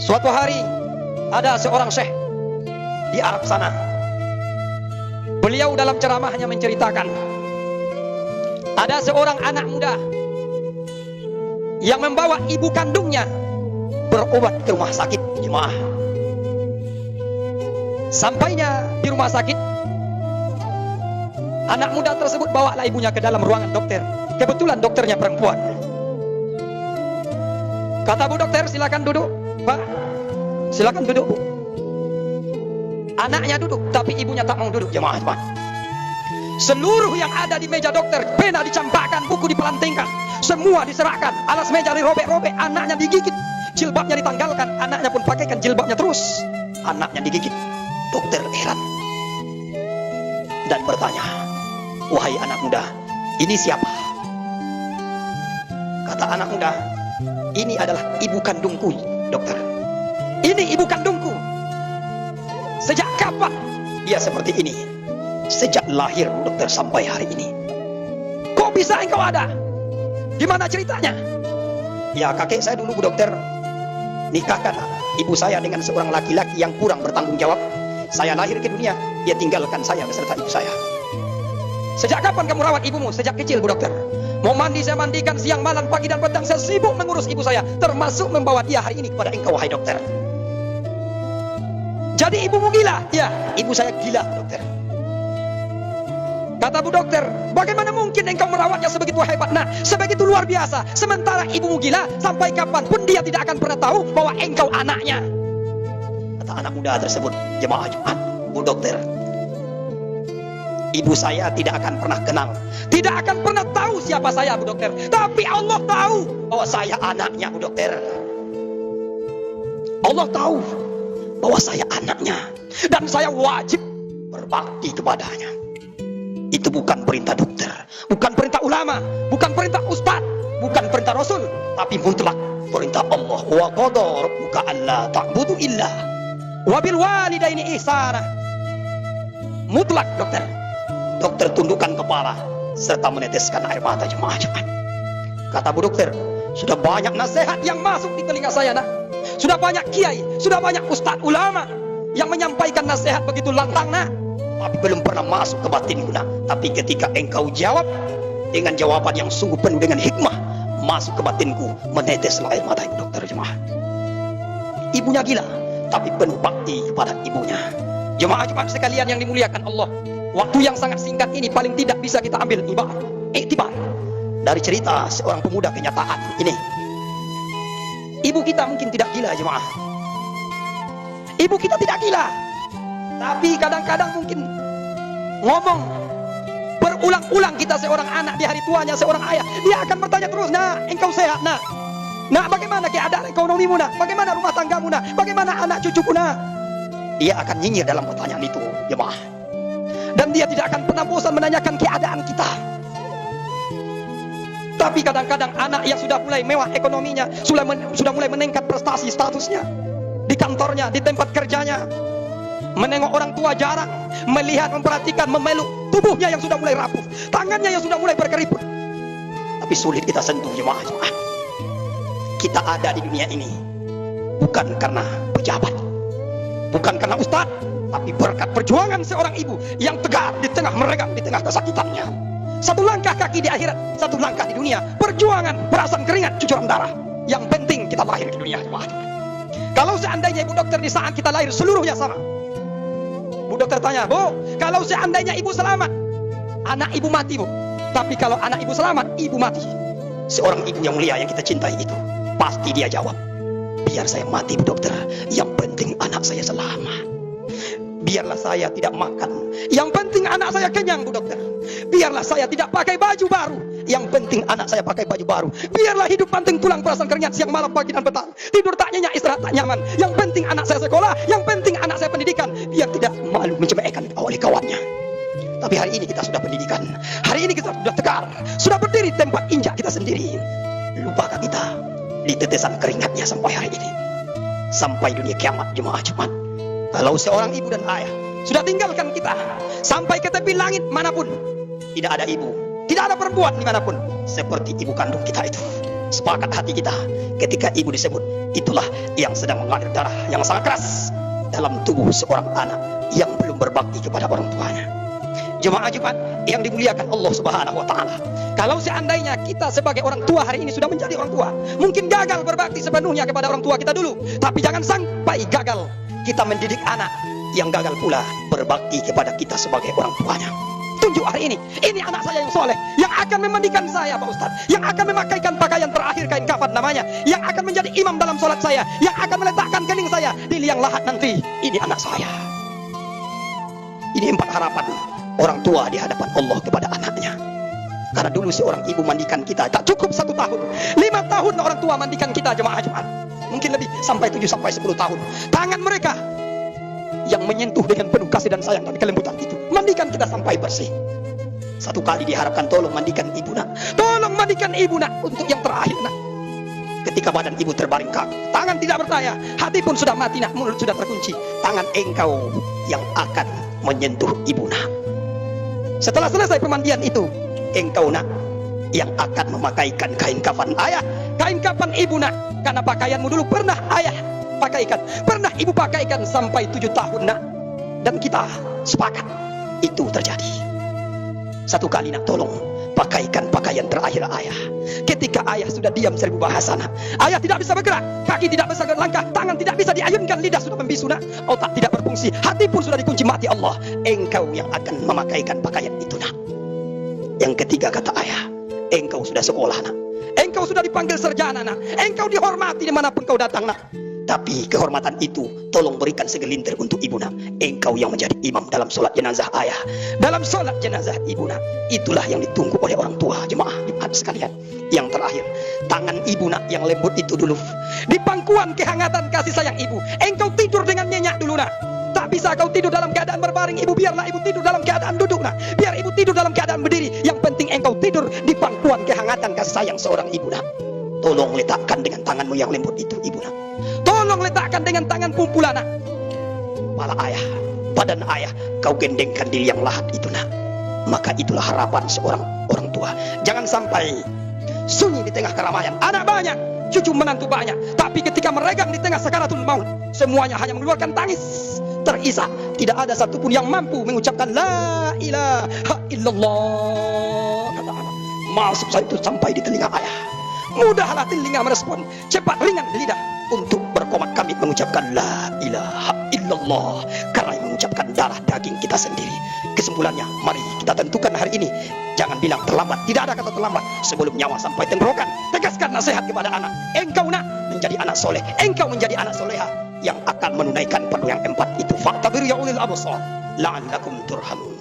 Suatu hari ada seorang syekh di Arab sana. Beliau dalam ceramahnya menceritakan ada seorang anak muda yang membawa ibu kandungnya berobat ke rumah sakit. Jemaah, sampainya di rumah sakit, anak muda tersebut bawalah ibunya ke dalam ruangan dokter. Kebetulan dokternya perempuan. Kata bu dokter, silakan duduk. Pak, silakan duduk bu. Anaknya duduk, tapi ibunya tak mau duduk. Jemaah, seluruh yang ada di meja dokter, pena dicampakkan, buku dipelantingkan, semua diserahkan, alas meja dirobek-robek, anaknya digigit, jilbabnya ditanggalkan, anaknya pun pakaikan jilbabnya terus, anaknya digigit. Dokter heran dan bertanya, wahai anak muda, ini siapa? Kata anak muda, ini adalah ibu kandungku, dokter. Ini ibu kandungku. Sejak kapan dia seperti ini? Sejak lahir, dokter, sampai hari ini. Kok bisa engkau ada? Gimana ceritanya? Ya, kakek saya dulu, bu dokter, nikahkan ibu saya dengan seorang laki-laki yang kurang bertanggung jawab. Saya lahir ke dunia, dia tinggalkan saya beserta ibu saya. Sejak kapan kamu rawat ibumu? Sejak kecil, bu dokter. Mau mandi saya mandikan, siang malam pagi dan petang saya sibuk mengurus ibu saya, termasuk membawa dia hari ini kepada engkau, wahai dokter. Jadi ibumu gila? Ya, ibu saya gila, dokter. Kata bu dokter, bagaimana mungkin engkau merawatnya sebegitu hebat, nah, sebegitu luar biasa, sementara ibumu gila, sampai kapanpun dia tidak akan pernah tahu bahwa engkau anaknya. Kata anak muda tersebut, jemaah Jumat, bu dokter, ibu saya tidak akan pernah kenal, tidak akan pernah tahu siapa saya, bu dokter. Tapi Allah tahu bahwa saya anaknya, bu dokter. Allah tahu bahwa saya anaknya, dan saya wajib berbakti kepadanya. Itu bukan perintah dokter, bukan perintah ulama, bukan perintah ustadz, bukan perintah rasul, tapi mutlak perintah Allah. Wa qada rabbuka alla ta'budu illa wa bil walidaini ihsana. Mutlak, dokter. Dokter tundukkan kepala serta meneteskan air mata, jemaah. Kata bu dokter, sudah banyak nasihat yang masuk di telinga saya, nak. Sudah banyak kiai, sudah banyak ustadz ulama yang menyampaikan nasihat begitu lantang, nak, tapi belum pernah masuk ke batinku, nak. Tapi ketika engkau jawab dengan jawaban yang sungguh penuh dengan hikmah, masuk ke batinku, meneteslah air mata ibu dokter, jemaah. Ibunya gila, tapi penuh bakti kepada ibunya. Jemaah sekalian yang dimuliakan Allah, waktu yang sangat singkat ini paling tidak bisa kita ambil iktibar dari cerita seorang pemuda kenyataan ini. Ibu kita mungkin tidak gila, jemaah. Ibu kita tidak gila, tapi kadang-kadang mungkin ngomong berulang-ulang kita seorang anak di hari tuanya seorang ayah, dia akan bertanya terus, nah, engkau sehat, nak? Nah, bagaimana keadaan ekonomimu, nak? Bagaimana rumah tanggamu, nak? Bagaimana anak cucuku, nak? Dia akan nyinyir dalam pertanyaan itu, jemaah. Dan dia tidak akan pernah bosan menanyakan keadaan kita. Tapi kadang-kadang anak yang sudah mulai mewah ekonominya, sudah mulai meningkat prestasi statusnya di kantornya, di tempat kerjanya, menengok orang tua jarang, melihat, memperhatikan, memeluk tubuhnya yang sudah mulai rapuh, tangannya yang sudah mulai berkeriput, tapi sulit kita sentuh, jemaah. Kita ada di dunia ini bukan karena pejabat, bukan karena ustadz, tapi berkat perjuangan seorang ibu yang tegar di tengah meregang, di tengah kesakitannya. Satu langkah kaki di akhirat, satu langkah di dunia. Perjuangan, perasan keringat, cucuran darah. Yang penting kita lahir di dunia, jemaah. Kalau seandainya ibu dokter di saat kita lahir seluruhnya sama, bu dokter tanya, bu, kalau seandainya ibu selamat, anak ibu mati, bu. Tapi kalau anak ibu selamat, ibu mati. Seorang ibu yang mulia yang kita cintai itu, pasti dia jawab, biar saya mati, bu dokter, yang penting anak saya selamat. Biarlah saya tidak makan, yang penting anak saya kenyang, bu dokter. Biarlah saya tidak pakai baju baru, yang penting anak saya pakai baju baru. Biarlah hidup banting tulang perasan keringat siang malam pagi dan petang, tidur tak nyenyak, istirahat tak nyaman, yang penting anak saya sekolah, yang penting anak saya pendidikan, biar tidak malu mencemehkan oleh kawannya. Tapi hari ini kita sudah pendidikan, hari ini kita sudah tegar, sudah berdiri tempat injak kita sendiri. Lupakah kita di tetesan keringatnya sampai hari ini, sampai dunia kiamat, jemaah Jumat? Kalau seorang ibu dan ayah sudah tinggalkan kita sampai ke tepi langit manapun, tidak ada ibu, tidak ada perempuan dimanapun seperti ibu kandung kita itu. Sepakat hati kita ketika ibu disebut, itulah yang sedang mengalir darah yang sangat keras dalam tubuh seorang anak yang belum berbakti kepada orang tuanya. Jemaah Jumat yang dimuliakan Allah Subhanahu wa taala. Kalau seandainya kita sebagai orang tua hari ini sudah menjadi orang tua, mungkin gagal berbakti sepenuhnya kepada orang tua kita dulu, tapi jangan sampai gagal kita mendidik anak yang gagal pula berbakti kepada kita sebagai orang tuanya. Tunjuk hari ini anak saya yang soleh, yang akan memandikan saya Pak Ustadz, yang akan memakaikan pakaian terakhir kain kafan namanya, yang akan menjadi imam dalam sholat saya, yang akan meletakkan kening saya di liang lahat nanti. Ini anak saya. Ini 4 harapan orang tua di hadapan Allah kepada anaknya. Karena dulu seorang ibu mandikan kita tak cukup 1 tahun, 5 tahun orang tua mandikan kita jemaah Jumat, mungkin lebih sampai 7 sampai 10 tahun. Tangan mereka yang menyentuh dengan penuh kasih dan sayang dan kelembutan itu mandikan kita sampai bersih. Satu kali diharapkan, tolong mandikan ibu nak, tolong mandikan ibu nak untuk yang terakhir nak. Ketika badan ibu terbaring kaku, tangan tidak berdaya, hati pun sudah mati nak, mulut sudah terkunci, tangan engkau yang akan menyentuh ibu nak. Setelah selesai pemandian itu, engkau nak yang akan memakaikan kain kafan ayah, kain kafan ibu nak, karena pakaianmu dulu pernah ayah pakaikan, pernah ibu pakaikan sampai 7 tahun nak. Dan kita sepakat itu terjadi. Satu kali nak, tolong pakaikan pakaian terakhir ayah. Ketika ayah sudah diam 1000 bahasa nak, ayah tidak bisa bergerak, kaki tidak bisa berlangkah, tangan tidak bisa diayunkan, lidah sudah membisu nak, otak tidak berfungsi, hati pun sudah dikunci mati Allah. Engkau yang akan memakaikan pakaian itu nak. Yang ketiga kata ayah, engkau sudah sekolah nak, engkau sudah dipanggil sarjana nak, engkau dihormati dimanapun kau datang nak. Tapi kehormatan itu tolong berikan segelintir untuk ibu nak. Engkau yang menjadi imam dalam sholat jenazah ayah, dalam sholat jenazah ibu nak. Itulah yang ditunggu oleh orang tua jemaah Jumat sekalian. Yang terakhir, tangan ibu nak yang lembut itu dulu, di pangkuan kehangatan kasih sayang ibu, engkau tidur dengan nyenyak dulu nak. Tak bisa kau tidur dalam keadaan berbaring ibu, biarlah ibu tidur dalam keadaan duduk nak. Biar ibu tidur dalam keadaan berdiri, yang penting engkau tidur di pangkuan kehangatan kasih sayang seorang ibu nak. Tolong letakkan dengan tanganmu yang lembut itu ibu nak. Tolong letakkan dengan tangan pumpulan nak. Kepala ayah, badan ayah kau gendengkan di liang lahat itu nak. Maka itulah harapan seorang orang tua. Jangan sampai sunyi di tengah keramaian, anak banyak, cucu menantu banyak, tapi ketika meregang di tengah sakaratul maut, semuanya hanya mengeluarkan tangis terisak. Tidak ada satupun yang mampu mengucapkan la ilaha illallah. Kata anak, masuk saya itu sampai di telinga ayah. Mudahlah telinga merespon, cepat ringan lidah untuk berkomat kami mengucapkan la ilaha illallah, karena yang mengucapkan darah daging kita sendiri. Kesimpulannya, mari kita tentukan hari ini. Jangan bilang terlambat, tidak ada kata terlambat. Sebelum nyawa sampai tenggorokan, tegaskan nasihat kepada anak. Engkau nak menjadi anak soleh, engkau menjadi anak soleha yang akan menunaikan perlu yang 4 itu. Faktabir ya ulil absar la'allakum turhamun.